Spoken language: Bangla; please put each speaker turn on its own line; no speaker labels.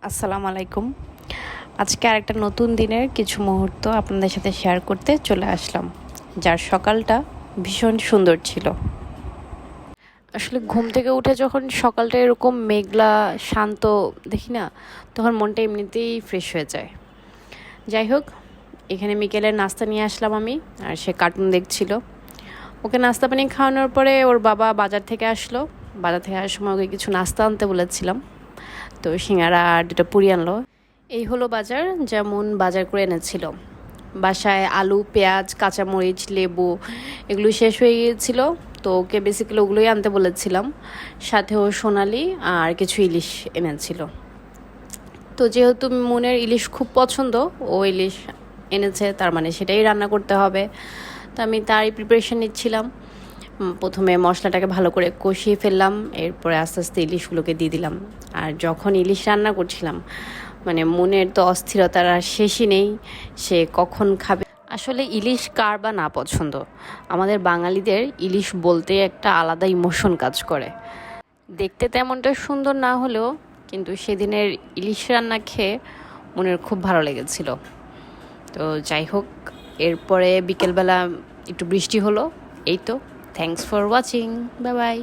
আসসালামু আলাইকুম। আজকে আরেকটা নতুন দিনের কিছু মুহূর্ত আপনাদের সাথে শেয়ার করতে চলে আসলাম, যার সকালটা ভীষণ সুন্দর ছিল। আসলে ঘুম থেকে উঠে যখন সকালটা এরকম মেঘলা শান্ত দেখি না, তখন মনটা এমনিতেই ফ্রেশ হয়ে যায়। যাই হোক, এখানে বিকেলের নাস্তা নিয়ে আসলাম আমি, আর সে কার্টুন দেখছিল। ওকে নাস্তা পানি খাওয়ানোর পরে ওর বাবা বাজার থেকে আসলো। বাজার থেকে আসার সময় ওকে কিছু নাস্তা আনতে বলেছিলাম, তো সিঙ্গারা আর দুটো পুরি আনলো। এই হলো বাজার, যেমন বাজার করে এনেছিল। বাসায় আলু, পেঁয়াজ, কাঁচামরিচ, লেবু এগুলো শেষ হয়ে গিয়েছিল, তো ওকে বেসিক্যালি ওগুলোই আনতে বলেছিলাম। সাথে ও সোনালি আর কিছু ইলিশ এনেছিল। তো যেহেতু মনের ইলিশ খুব পছন্দ, ও ইলিশ এনেছে, তার মানে সেটাই রান্না করতে হবে। তো আমি তারই প্রিপারেশন নিচ্ছিলাম। প্রথমে মশলাটাকে ভালো করে কষিয়ে ফেললাম, এরপরে আস্তে আস্তে ইলিশগুলোকে দিয়ে দিলাম। আর যখন ইলিশ রান্না করছিলাম, মানে মনের তো অস্থিরতার আর শেষই নেই, সে কখন খাবে। আসলে ইলিশ কার বা না পছন্দ, আমাদের বাঙালিদের ইলিশ বলতে একটা আলাদা ইমোশন কাজ করে। দেখতে তেমনটা সুন্দর না হলেও কিন্তু সেদিনের ইলিশ রান্না খেয়ে মনের খুব ভালো লেগেছিল। তো যাই হোক, এরপরে বিকেলবেলা একটু বৃষ্টি হলো। এই তো, thanks for watching, bye bye.